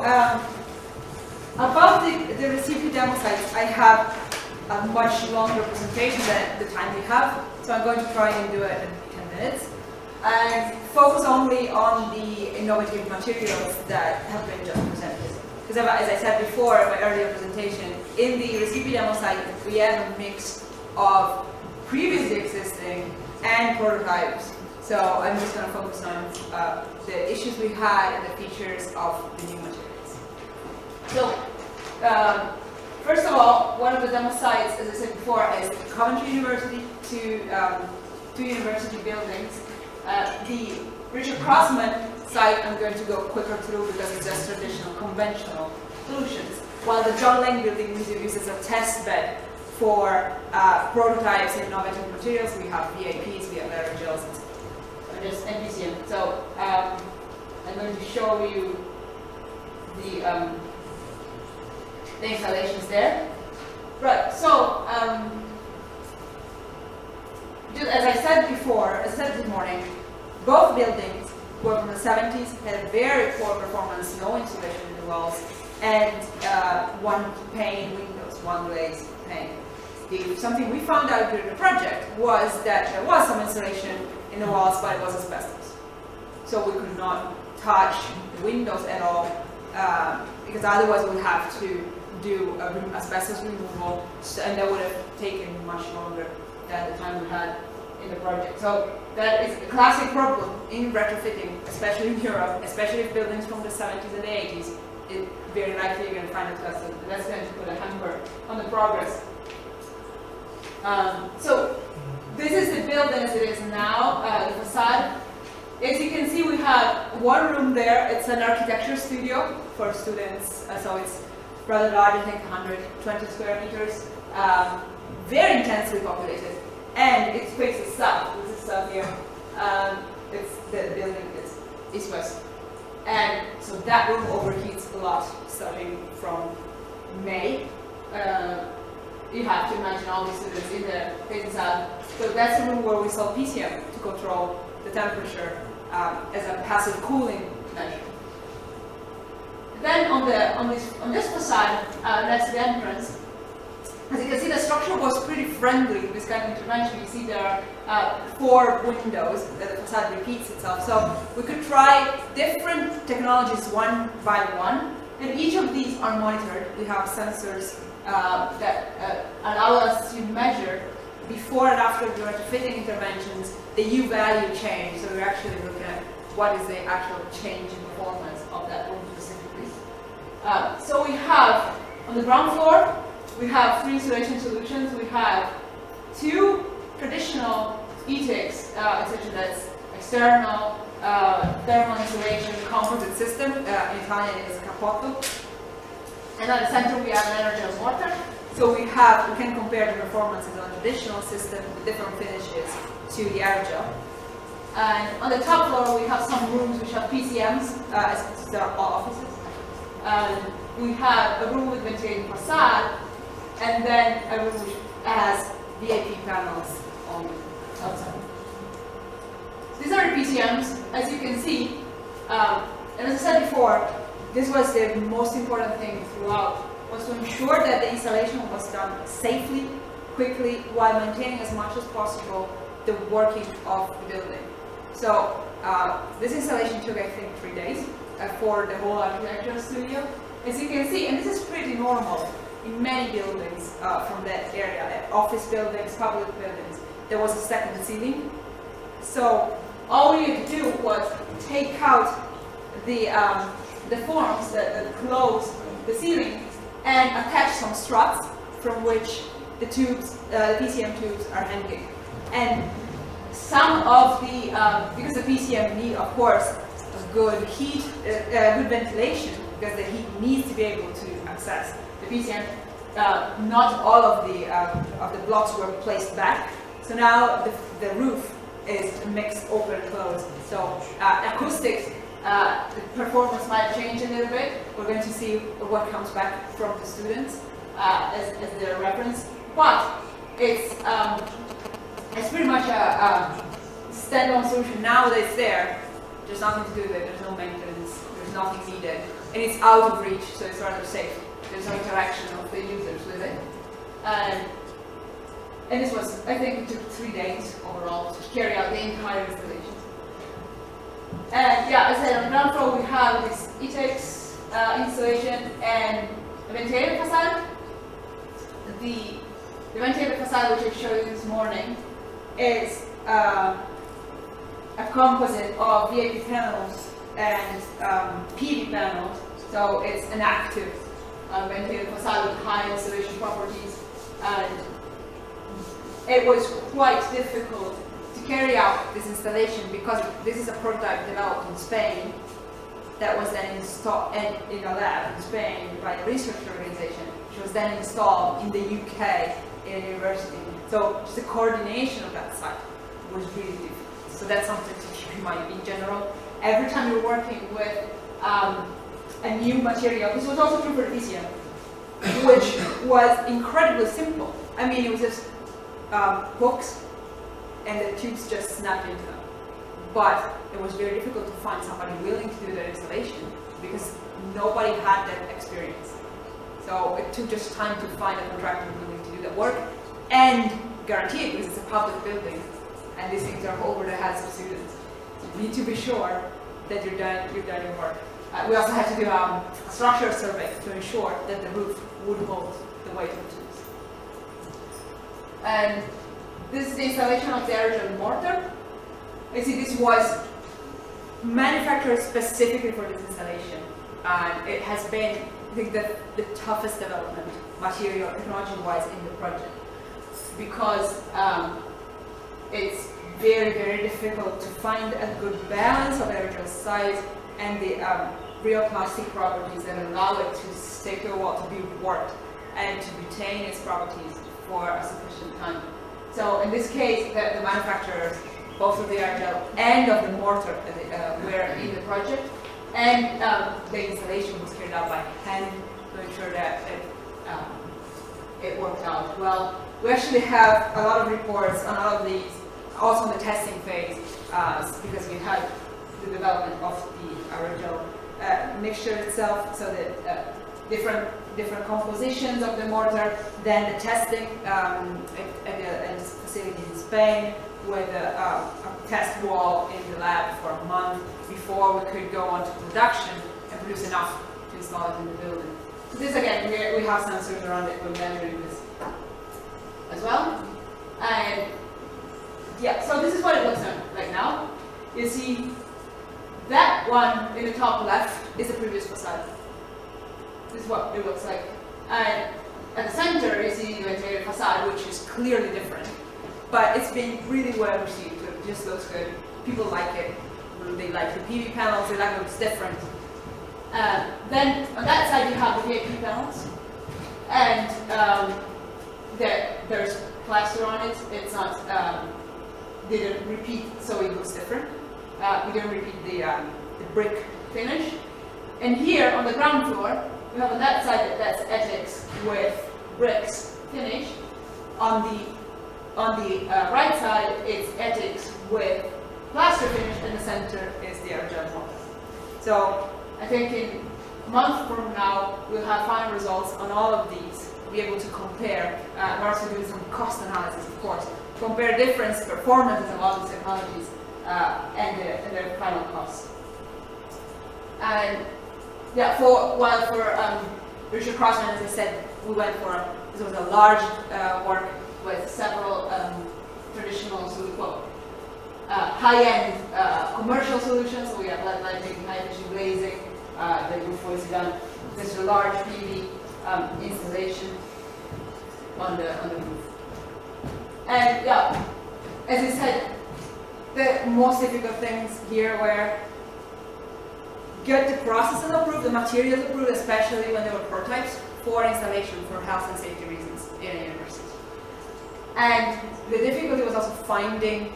about the RESSEEPE demo sites, I have a much longer presentation than the time we have, so I'm going to try and do it in 10 minutes. And focus only on the innovative materials that have been just presented. Because as I said before in my earlier presentation, in the RESSEEPE demo site, we have a mix of previously existing and prototypes. So I'm just going to focus on the issues we had and the features of the new materials. So, first of all, one of the demo sites, as I said before, is Coventry University, two university buildings. The Richard Crossman site I'm going to go quicker through because it's just traditional, conventional solutions, while the John Lang building museum uses a test bed for prototypes and innovative materials. We have VAPs, we have aerogels, and just NPCM. So I'm going to show you the installations there. Right, so just as I said before, as I said this morning, both buildings were from the 70s, had very poor performance, no insulation in the walls, and one pane windows, one glazed pane. Something we found out during the project was that there was some insulation in the walls, but it was asbestos. So we could not touch the windows at all, because otherwise we would have to do asbestos removal, and that would have taken much longer than the time we had in the project. So that is a classic problem in retrofitting, especially in Europe, especially if buildings from the 70s and the 80s, very likely you're going to find it custom. That's going to put a hamper on the progress. So this is the building as it is now, the facade. As you can see, we have one room there. It's an architecture studio for students, so it's rather large, I think 120 square meters, very intensely populated, and it faces south. This is south here. It's the building is east-west, and so that room overheats a lot starting from May. You have to imagine all these students in there facing south. So that's the room where we sell PCM to control the temperature as a passive cooling measure. Then on this facade, next to the entrance, as you can see, the structure was pretty friendly with this kind of intervention. You see there are 4 windows that the facade repeats itself. So we could try different technologies one by one, and each of these are monitored. We have sensors that allow us to measure before and after the retrofitting interventions the U value change. So we're actually looking at what is the actual change in performance of that room specifically. So we have, on the ground floor, we have 3 insulation solutions. We have 2 traditional ETICs, essentially that's external thermal insulation composite system. In Italian it is cappotto. And at the center we have an aerogel mortar. So we can compare the performances on a traditional system with different finishes to the aerogel. And on the top floor we have some rooms which have PCMs, there are all offices. We have a room with ventilating facade, and then a room which has VAP panels on the outside. These are the PCMs, as you can see, and as I said before, this was the most important thing throughout, was to ensure that the installation was done safely, quickly, while maintaining as much as possible the working of the building. So this installation took, I think, 3 days for the whole architecture studio. As you can see, and this is pretty normal in many buildings from that area, office buildings, public buildings, there was a second ceiling. So all we had to do was take out the forms that close the ceiling and attach some struts from which the tubes, PCM tubes are hanging. And some of the, because the PCM need, of course, a good heat, good ventilation, because the heat needs to be able to access the PCM. Not all of the blocks were placed back. So now the roof is mixed open and closed. So acoustics, the performance might change a little bit. We're going to see what comes back from the students as their reference. But it's pretty much a standalone solution now that it's there. There's nothing to do there, there's no maintenance, there's nothing needed, and it's out of reach, so it's rather safe. There's no interaction of the users with it. And this was, I think it took 3 days overall to carry out the entire installation. And yeah, as I said, on the ground floor we have this ETEX installation and a ventilated facade. The ventilated facade which I showed you this morning is a composite of VIP panels and PV panels. So it's an active ventilated facade with high insulation properties. And it was quite difficult to carry out this installation because this is a prototype developed in Spain that was then installed in a lab in Spain by a research organization, which was then installed in the UK in a university. So just the coordination of that site was really difficult. So that's something to keep in mind in general. Every time you're working with a new material, this was also true for PCM, which was incredibly simple. I mean, it was just hooks and the tubes just snapped into them. But it was very difficult to find somebody willing to do that installation because nobody had that experience. So it took just time to find a contractor willing to do that work and guarantee it because it's a public building and these things are over the heads of students. So you need to be sure that you've done your work. We also had to do a structural survey to ensure that the roof would hold the weight of the tubes. And this is the installation of the aerogel mortar. You see, this was manufactured specifically for this installation. And it has been, I think, the toughest development, material, technology-wise, in the project. Because it's very, very difficult to find a good balance of aerogel size and the real plastic properties that allow it to stick to a wall, to be worked, and to retain its properties for a sufficient time. So in this case, the manufacturers, both of the aerogel and of the mortar, were in the project, and the installation was carried out by hand to ensure that it worked out well. We actually have a lot of reports on all of these, also in the testing phase, because we had the development of the aerogel mixture itself, so that different compositions of the mortar, then the testing at this facility in Spain with a test wall in the lab for a month before we could go on to production and produce enough to install it in the building. So this again, we have sensors around it, we're measuring this as well. And yeah, so this is what it looks like now. You see that one in the top left is the previous facade. This is what it looks like. And at the center, you see the interior facade, which is clearly different. But it's been really well received. It just looks good. People like it. They like the PV panels. They like it looks different. Then on that side, you have the VIP panels. And there's plaster on it. It's not, they didn't repeat, so it looks different. We didn't repeat the brick finish. And here on the ground floor, we have on that side that's ETEX with bricks finish. On the right side, it's ETEX with plaster finish, and the center is the aerogel mortar. So I think in a month from now, we'll have final results on all of these. Be able to compare, we're also doing some cost analysis, of course, compare different performances of all these technologies and their final costs. And yeah, for Richard Crossman, as I said, we went for, this was a large work with several traditional, high-end commercial solutions. So we have LED lighting, high-efficient glazing, the roof was done. This is a large PV installation on the roof. And yeah, as I said, the most difficult things here were get the processes approved, the materials approved, especially when they were prototypes, for installation for health and safety reasons in a university. And the difficulty was also finding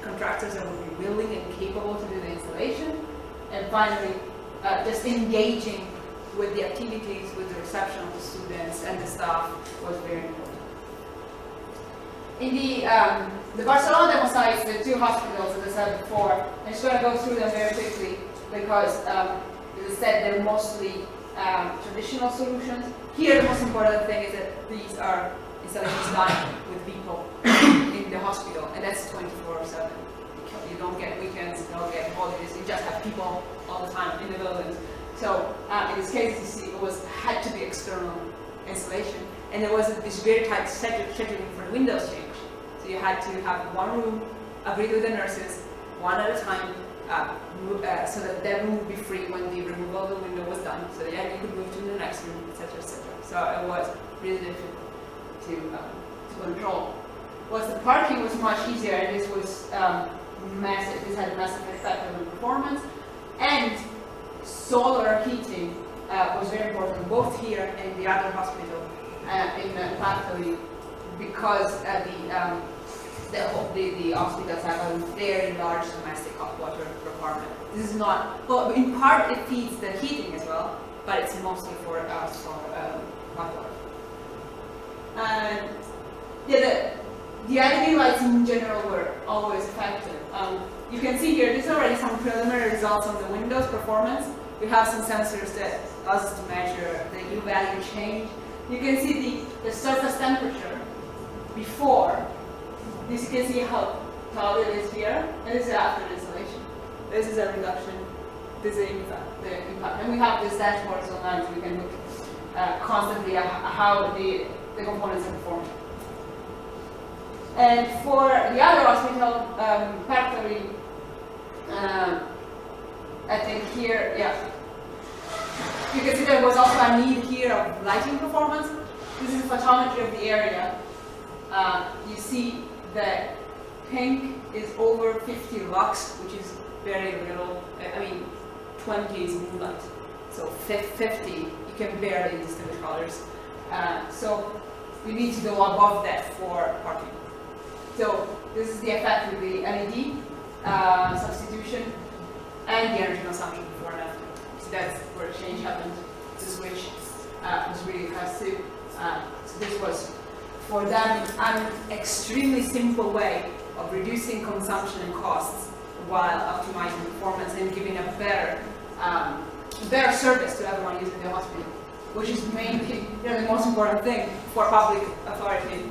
contractors that would be willing and capable to do the installation. And finally, just engaging with the activities, with the reception of the students and the staff was very important. in the Barcelona demo sites, the two hospitals, as I said before, I'm just going to go through them very quickly because, as I said, they're mostly traditional solutions. Here, the most important thing is that these are installations done with people in the hospital, and that's 24/7. You don't get weekends, you don't get holidays, you just have people all the time in the buildings. So in this case, you see, had to be external installation, and there was this very tight scheduling for the windows change. So you had to have one room, agreed with the nurses, one at a time, so that room would be free when the removal of the window was done. So yeah, you could move to the next room, etc., etc. So it was really difficult to control. Was the parking was much easier, and this was massive. This had a massive effect on the performance, and solar heating was very important, both here and the other hospital in Factory, because the hospitals have a very large domestic hot water requirement. This is not, well, in part it feeds the heating as well, but it's mostly for hot water. And yeah, the LED lights in general were always effective. You can see here, these are already some preliminary results on the Windows performance. We have some sensors that allows us to measure the U value change. You can see the surface temperature before. This you can see how tall it is here, and this is after the installation. This is a reduction. This is the impact. And we have this dashboards online, so we can look constantly at how the components are performing. And for the other hospital, Factory, I think here, yeah, you can see there was also a need here of lighting performance. This is photometry of the area. You see that pink is over 50 lux, which is very little. I mean, 20 is moonlight, so 50 you can barely distinguish colors. So we need to go above that for parking. So this is the effect with the LED substitution and the energy consumption before and after. So that's where change happened. The switch was really fast too. So this was for them an extremely simple way of reducing consumption and costs while optimizing performance and giving a better service to everyone using the hospital, which is mainly the most important thing for public authority.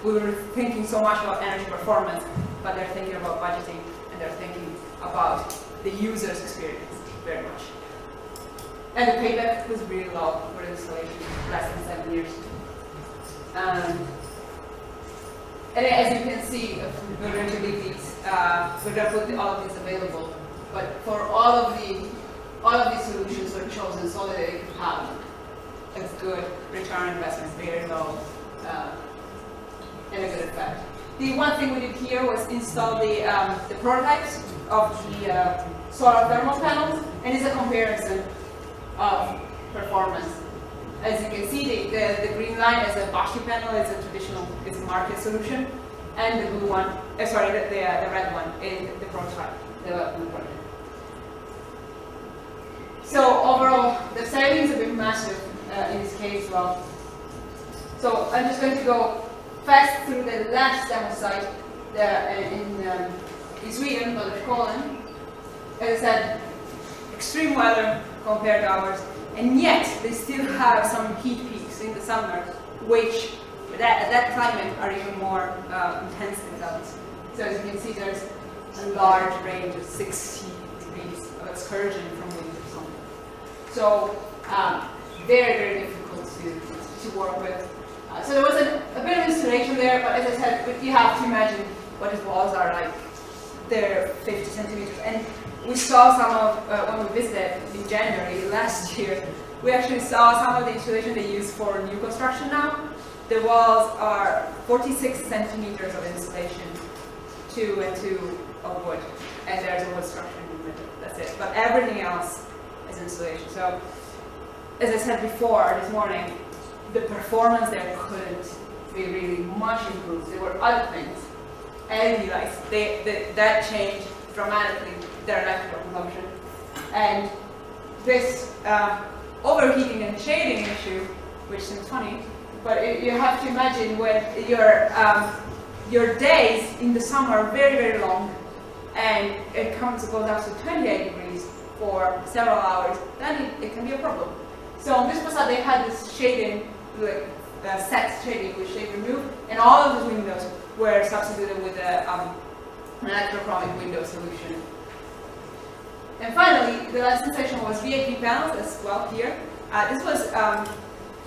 We were thinking so much about energy performance, but they're thinking about budgeting and they're thinking about the user's experience very much. And the payback was really low for the installation, less than 7 years. And as you can see, we're going to leave these. We're going to put all of these available. But for all of these solutions were chosen so that they could have a good return on investment, very low, and a good effect. The one thing we did here was install the prototypes of the solar thermal panels, and it's a comparison of performance. As you can see, the green line is a Bosch panel, it's a traditional, it's a market solution, and the blue one, sorry, the red one is the prototype, the prototype. So overall, the savings have been massive in this case as well. So I'm just going to go fast through the last demo site in Sweden, Polen. As I said, extreme weather compared to ours, and yet they still have some heat peaks in the summer, which at that climate are even more intense than others. So as you can see, there's a large range of 60 degrees of excursion from wind to sun. So very, very difficult to work with. So there was a bit of installation there, but as I said, you have to imagine what his walls are like. They're 50 centimeters. And we saw some of, when we visited in January last year, we actually saw some of the installation they use for new construction now. The walls are 46 centimeters of insulation, 2 and 2 of wood, and there's a wood structure in the middle. That's it. But everything else is insulation. So, as I said before this morning, the performance there couldn't be really much improved. There were other things. LED lights, that changed dramatically their electrical consumption. And this overheating and shading issue, which seems funny, but you have to imagine when you're your days in the summer are very, very long, and it goes up to 28 degrees for several hours, then it can be a problem. So on this facade, they had this shading, like set shading with shade removed, and all of the windows were substituted with an electrochromic window solution. And finally, the last section was VIP panels as well here. This was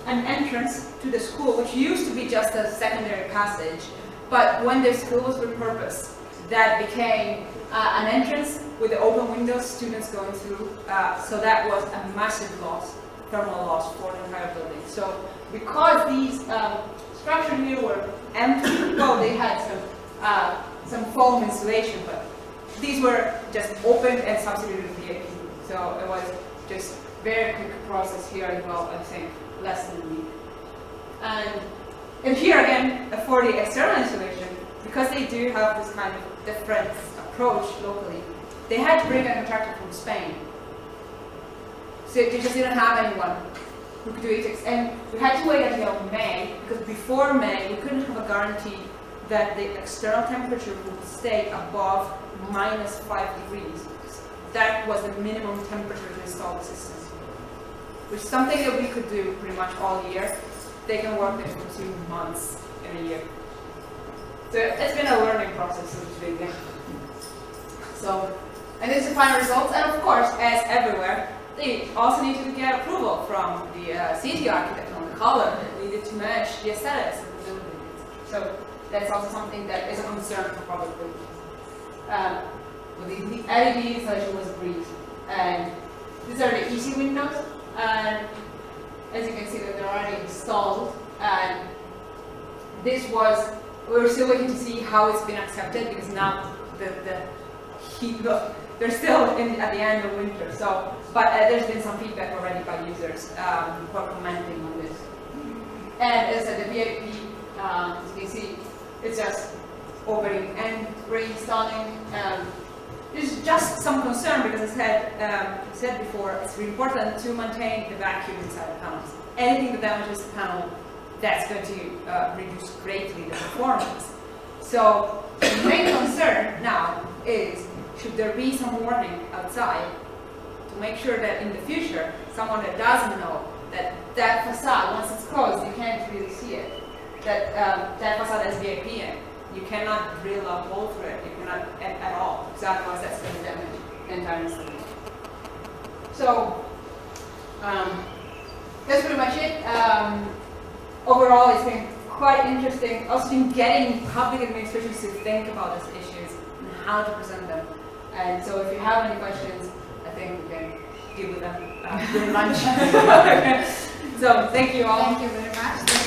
an entrance to the school, which used to be just a secondary passage, but when the school was repurposed, that became an entrance with the open windows, students going through. So that was a massive loss, thermal loss for the entire building. So because these structures here were empty, well, they had some foam insulation, but these were just opened and substituted with VIP. So it was just very quick process here as well, I think, less than a week. And here again, for the external insulation, because they do have this kind of different approach locally, they had to bring a contractor from Spain. So they just didn't have anyone who could do it. And we had to wait until May, because before May, we couldn't have a guarantee that the external temperature would stay above -5 degrees. That was the minimum temperature to install the system, which is something that we could do pretty much all year. They can work there for 2 months in a year. So it's been a learning process, so to speak. So, and this is the final results. And of course, as everywhere, they also need to get approval from the city architect on the color. They needed to match the aesthetics of the building. So that's also something that is a concern for public buildings. With the LED installation was agreed, and these are the easy windows. And as you can see, that they're already installed. And this was, we're still waiting to see how it's been accepted, because now the heat, they're still at the end of winter. So, but there's been some feedback already by users who are commenting on this. And as I said, the VIP, as you can see, it's just opening and reinstalling. There's just some concern, because as I said before, it's really important to maintain the vacuum inside the panels. Anything that damages the panel, that's going to reduce greatly the performance. So the main concern now is, should there be some warning outside to make sure that in the future, someone that doesn't know that facade, once it's closed, you can't really see it, that facade has VIP in it. You cannot drill a hole through it. You cannot at all, because otherwise that's going to damage the entire installation. So that's pretty much it. Overall, it's been quite interesting, also in getting public administrations to think about these issues and how to present them. And so if you have any questions, I think we can deal with them during lunch. So thank you all. Thank you very much.